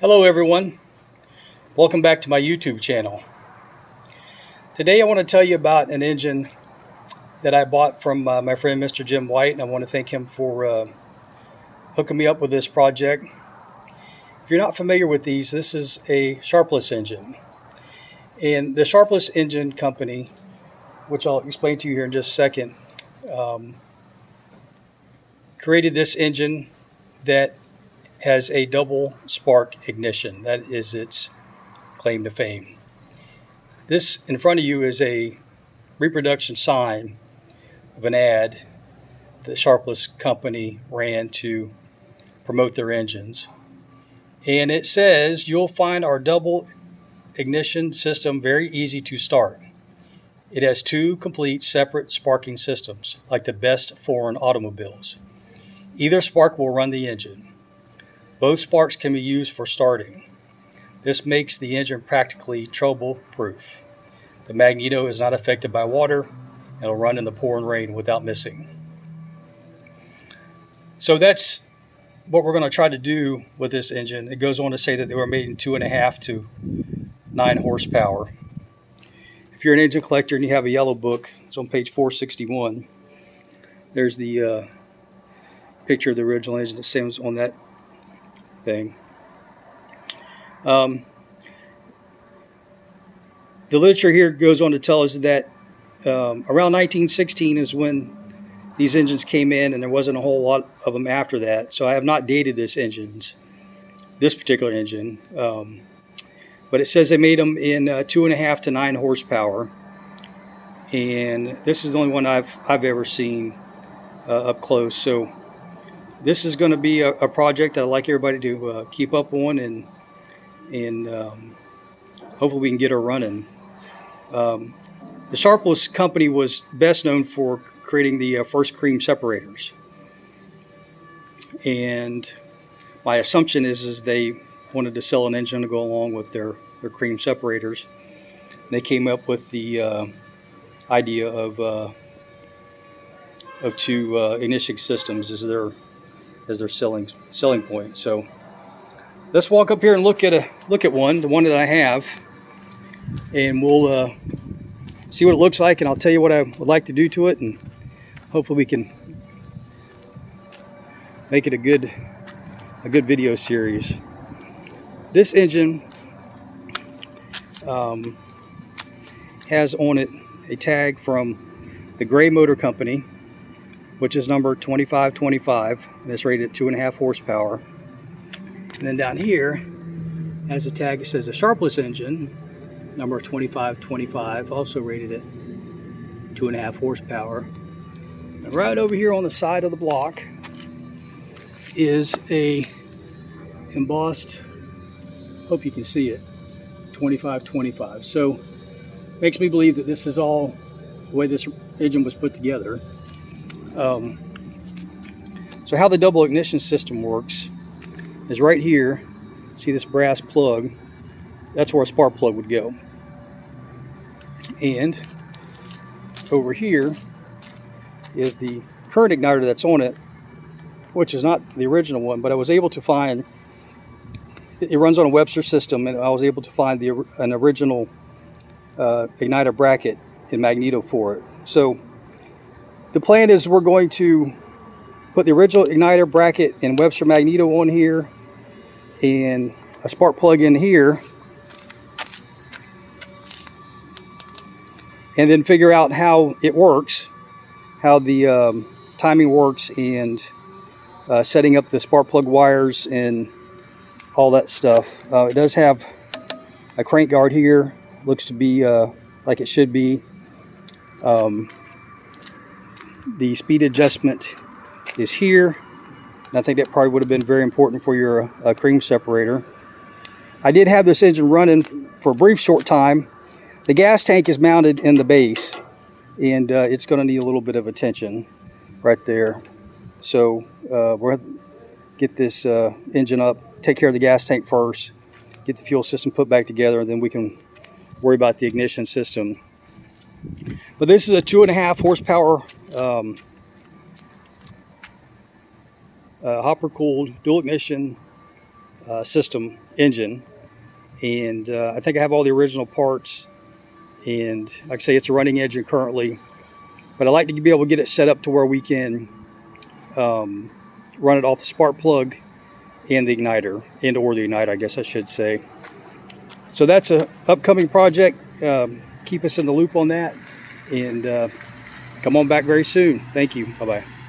Hello everyone, welcome back to my YouTube channel. Today I want to tell you about an engine that I bought from my friend Mr. Jim White, and I want to thank him for hooking me up with this project. If you're not familiar with these, this is a Sharples engine. And the Sharples engine company, which I'll explain to you here in just a second, created this engine that has a double spark ignition. That is its claim to fame. This in front of you is a reproduction sign of an ad the Sharples company ran to promote their engines. And it says, "You'll find our double ignition system very easy to start. It has two complete separate sparking systems, like the best foreign automobiles. Either spark will run the engine. Both sparks can be used for starting. This makes the engine practically trouble-proof. The magneto is not affected by water and will run in the pouring rain without missing." So that's what we're going to try to do with this engine. It goes on to say that they were made in 2.5 to 9 horsepower. If you're an engine collector and you have a yellow book, it's on page 461. There's the picture of the original engine. It says on that thing. The literature here goes on to tell us that around 1916 is when these engines came in, and there wasn't a whole lot of them after that. So I have not dated this particular engine, but it says they made them in 2.5 to 9 horsepower, and this is the only one I've ever seen up close. So this is going to be a project I'd like everybody to keep up on, and hopefully we can get her running. The Sharples company was best known for creating the first cream separators, and my assumption is they wanted to sell an engine to go along with their cream separators. They came up with the idea of two ignition systems as their selling point. So let's walk up here and look at the one that I have, and we'll see what it looks like, and I'll tell you what I would like to do to it, and hopefully we can make it a good video series. This engine has on it a tag from the Gray Motor Company, which is number 2525, and it's rated at 2.5 horsepower. And then down here has a tag that says a Sharples engine, number 2525, also rated at 2.5 horsepower. And right over here on the side of the block is a embossed, hope you can see it, 2525. So makes me believe that this is all the way this engine was put together. So how the double ignition system works is right here. See this brass plug? That's where a spark plug would go. And over here is the current igniter that's on it, which is not the original one, but I was able to find, it runs on a Webster system, and I was able to find an original igniter bracket and magneto for it. So the plan is we're going to put the original igniter bracket and Webster magneto on here, and a spark plug in here, and then figure out how it works, how the timing works, and setting up the spark plug wires and all that stuff. It does have a crank guard here, looks to be like it should be. The speed adjustment is here, and I think that probably would have been very important for your cream separator. I did have this engine running for a brief short time. The gas tank is mounted in the base, and it's going to need a little bit of attention right there. So we're going to get this engine up, take care of the gas tank first, get the fuel system put back together, and then we can worry about the ignition system. But this is a 2.5 horsepower hopper cooled dual ignition system engine. And I think I have all the original parts. And like I say, it's a running engine currently. But I like to be able to get it set up to where we can run it off the spark plug and the igniter, or the igniter, I guess I should say. So that's an upcoming project. Keep us in the loop on that. And come on back very soon. Thank you. Bye-bye.